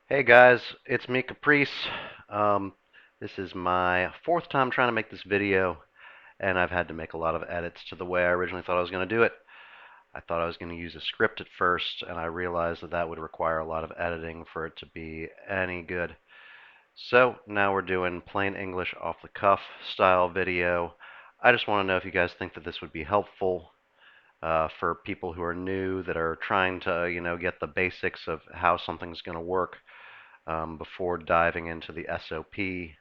Hey guys, it's me, Caprice. This is my fourth time trying to make this video, and I've had to make a lot of edits to the way I originally thought I was going to do it. I thought I was going to use a script at first, and I realized that that would require a lot of editing for it to be any good. So now we're doing plain English off the cuff style video. I just want to know if you guys think that this would be helpful for people who are new that are trying to, get the basics of how something's going to work before diving into the SOP.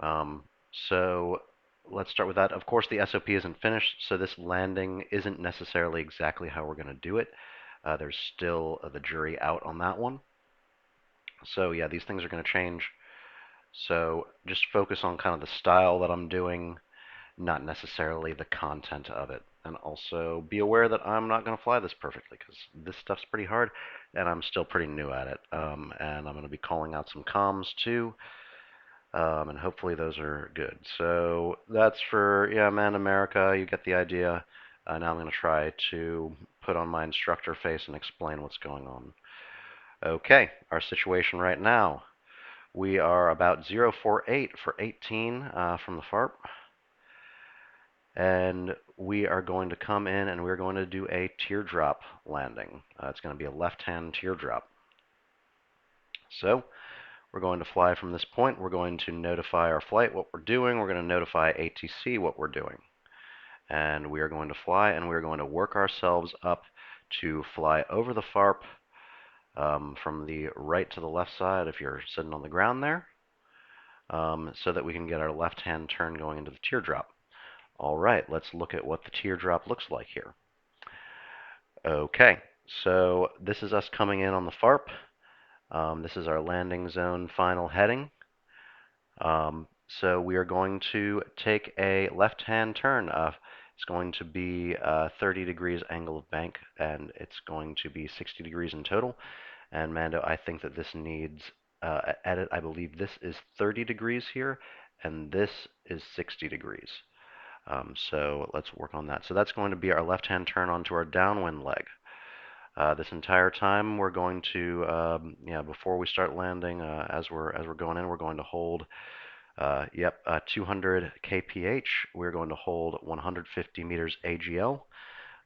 Um, so let's start with that. Of course, the SOP isn't finished, so this landing isn't necessarily exactly how we're going to do it. There's still the jury out on that one. So yeah, these things are going to change. So just focus on kind of the style that I'm doing, not necessarily the content of it. And also be aware that I'm not going to fly this perfectly because this stuff's pretty hard and I'm still pretty new at it. And I'm going to be calling out some comms too. And hopefully those are good. So that's for, yeah, man, America, you get the idea. Now I'm going to try to put on my instructor face and explain what's going on. Okay, our situation right now. We are about 048 for 18 from the FARP. And we are going to come in and we're going to do a teardrop landing. It's going to be a left-hand teardrop. So we're going to fly from this point. We're going to notify our flight what we're doing. We're going to notify ATC what we're doing. And we are going to fly and we're going to work ourselves up to fly over the FARP from the right to the left side if you're sitting on the ground there, so that we can get our left-hand turn going into the teardrop. All right, let's look at what the teardrop looks like here. Okay, so this is us coming in on the FARP. This is our landing zone final heading. So we are going to take a left-hand turn. It's going to be 30 degrees angle of bank, and it's going to be 60 degrees in total. And Mando, I think that this needs edit. I believe this is 30 degrees here, and this is 60 degrees. So let's work on that. So that's going to be our left-hand turn onto our downwind leg. This entire time we're going to, before we start landing, as we're going in, we're going to hold, 200 kph. We're going to hold 150 meters AGL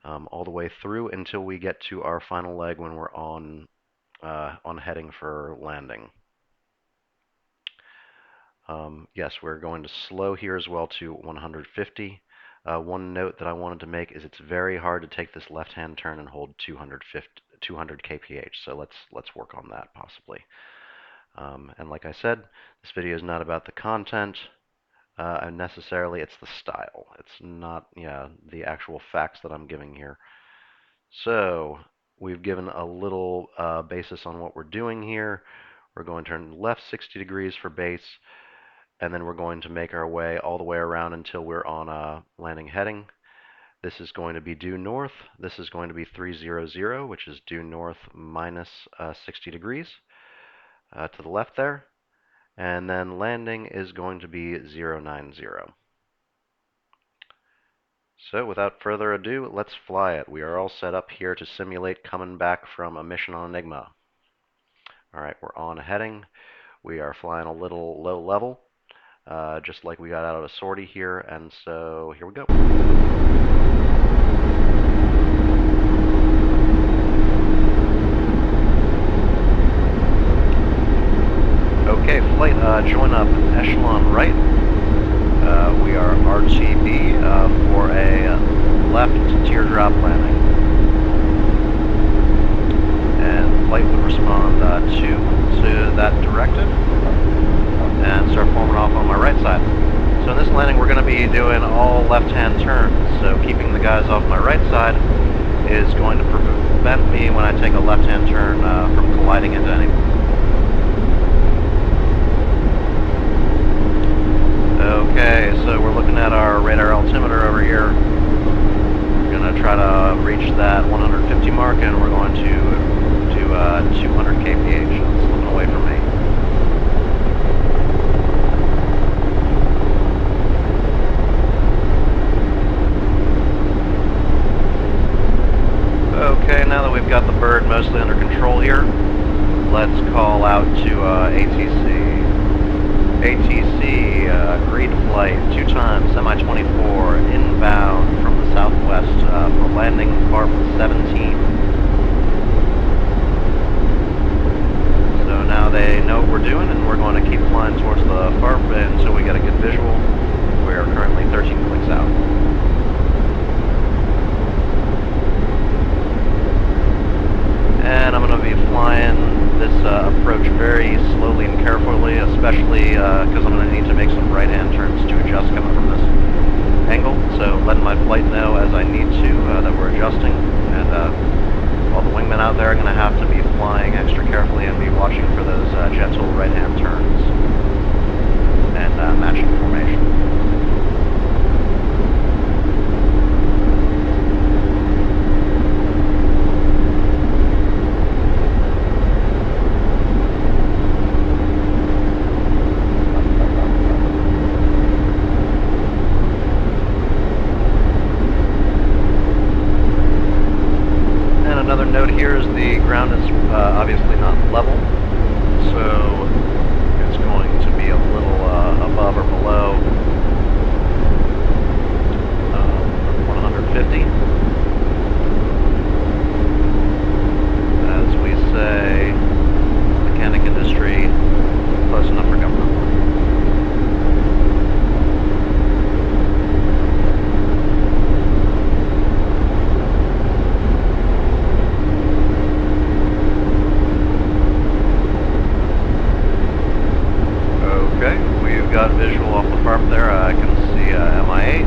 all the way through until we get to our final leg when we're on heading for landing. Yes, we're going to slow here as well to 150. One note that I wanted to make is it's very hard to take this left-hand turn and hold 200 kph. So let's work on that possibly. And like I said, this video is not about the content necessarily. It's the style. It's not, the actual facts that I'm giving here. So we've given a little basis on what we're doing here. We're going to turn left 60 degrees for base, and then we're going to make our way all the way around until we're on a landing heading. This is going to be due north. This is going to be 300, which is due north minus 60 degrees to the left there. And then landing is going to be 090. So without further ado, let's fly it. We are all set up here to simulate coming back from a mission on Enigma. All right, we're on heading. We are flying a little low level, just like we got out of a sortie here, and so here we go. Okay, flight, join up echelon right. We are RTB for a left teardrop landing. And flight would respond to that directive and start forming off on my right side. So in this landing we're going to be doing all left-hand turns. So keeping the guys off my right side is going to prevent me when I take a left-hand turn from colliding into anyone. Okay, so we're looking at our radar altimeter over here. We're going to try to reach that 150 mark, and we're going to do 200 kph. It's slipping away from me. Okay, now that we've got the bird mostly under control here, let's call out to ATC. ATC, green flight, 2 times, semi-24, inbound from the southwest for landing FARP 17. So now they know what we're doing, and we're going to keep flying towards the FARP until we get a good visual. We are currently 13 clicks out. And I'm going to be flying this approach very slowly and carefully, especially because I'm going to need to make some right-hand turns to adjust coming from this angle. So letting my flight know as I need to that we're adjusting, and all the wingmen out there are going to have to be flying extra carefully and be watching for those gentle right-hand turns and matching formation. Another note here is the ground is obviously not level, so it's going to be a little above or below 150. As we say, mechanic industry, close enough for government. Got visual off the FARP there. I can see MI8.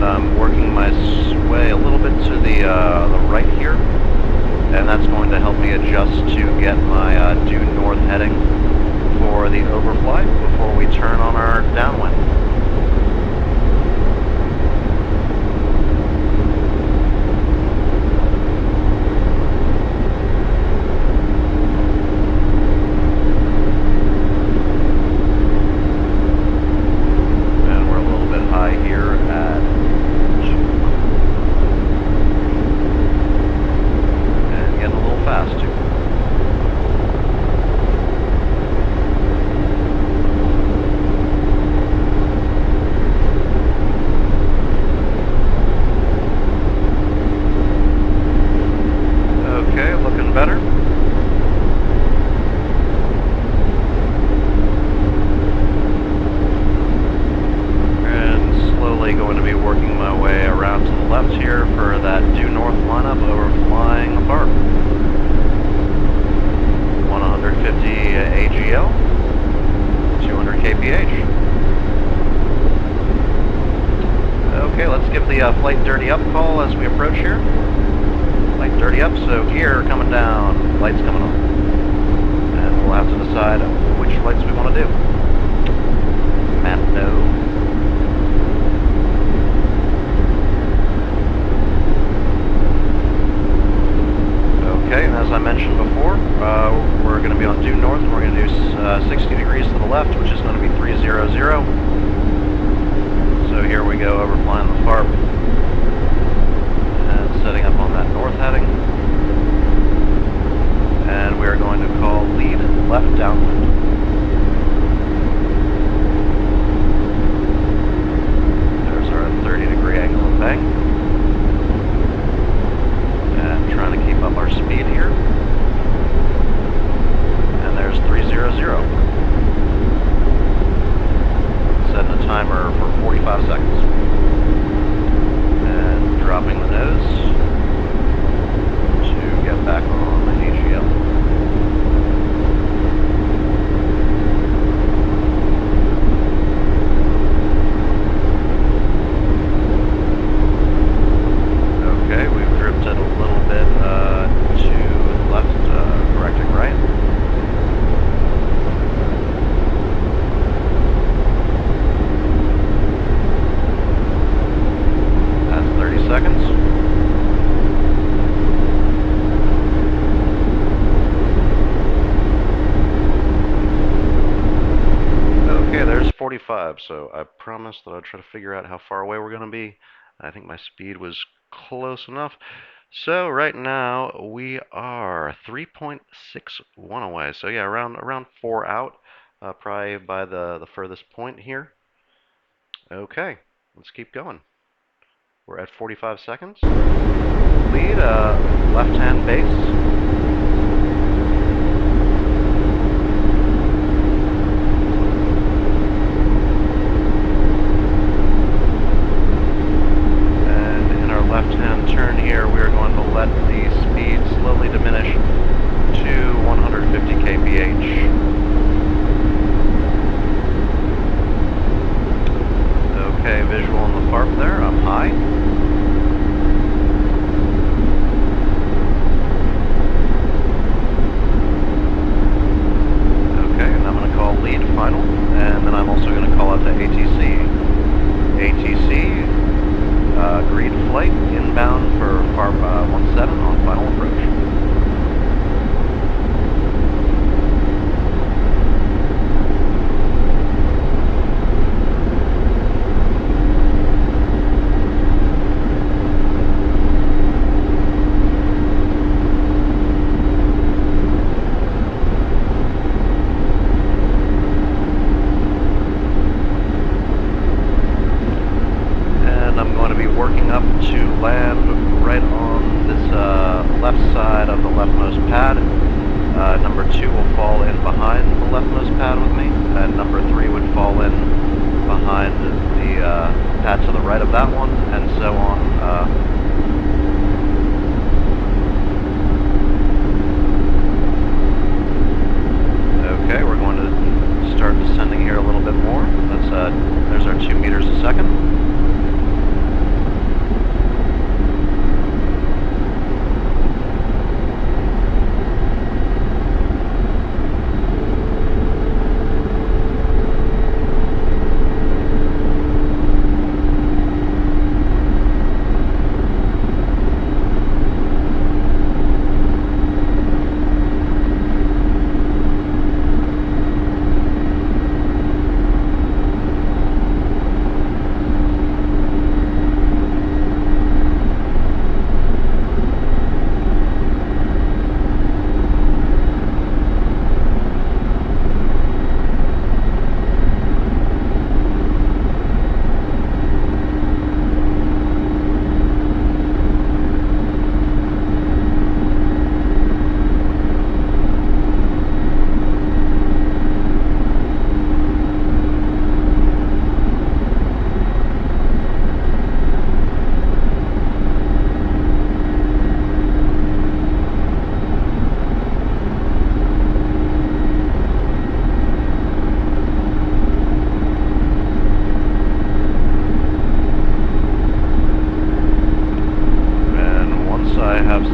I'm working my way a little bit to the right here, and that's going to help me adjust to get my due north heading for the overflight before we turn on our downwind. And we're a little bit high here at fast too. Okay, looking better. And slowly going to be working my way around to the left here for that due north lineup over flying the FARP. 150 AGL, 200 kph. Okay, let's give the flight dirty up call as we approach here. Flight dirty up, so gear coming down, lights coming on. And we'll have to decide which lights we want to do. Map no. Okay, and as I mentioned before, we're going to be on due north, and we're going to do 60 degrees to the left, which is going to be 300. So here we go, over flying the FARP, and setting up on that north heading. And we are going to call lead left downwind. There's our 30-degree angle of bang. And trying to keep up our speed here. And there's 300. Setting a timer for 45 seconds. And dropping the nose to get back on the AGL. 45, so I promised that I'd try to figure out how far away we're going to be. I think my speed was close enough. So right now we are 3.61 away. So yeah, around 4 out, probably by the furthest point here. Okay, let's keep going. We're at 45 seconds. Lead, left-hand base. Left-hand turn here, we are going to let the speed slowly diminish to 150 kph. Okay, visual on the FARP there, up high. Okay, and I'm going to call lead final, and then I'm also going to call out to ATC. ATC, agreed flight inbound for FARP 17 on final approach. Working up to land right on this left side of the leftmost pad. Number 2 will fall in behind the leftmost pad with me, and number 3 would fall in behind the pad to the right of that one, and so on. Okay, we're going to start descending here a little bit more. There's our 2 meters a second.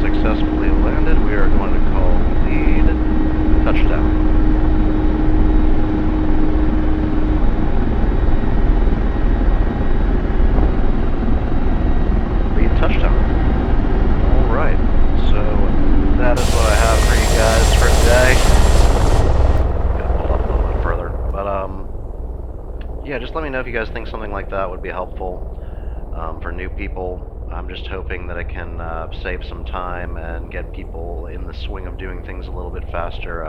Successfully landed, we are going to call lead touchdown. Lead touchdown. Alright, so that is what I have for you guys for today. Gotta pull up a little bit further. But yeah, just let me know if you guys think something like that would be helpful for new people. I'm just hoping that I can save some time and get people in the swing of doing things a little bit faster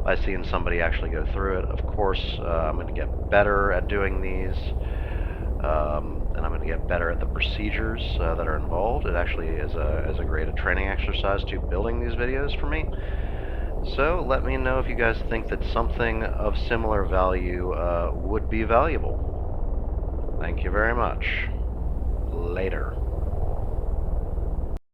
by seeing somebody actually go through it. Of course, I'm going to get better at doing these, and I'm going to get better at the procedures that are involved. It actually is a great training exercise to building these videos for me. So let me know if you guys think that something of similar value would be valuable. Thank you very much. Later.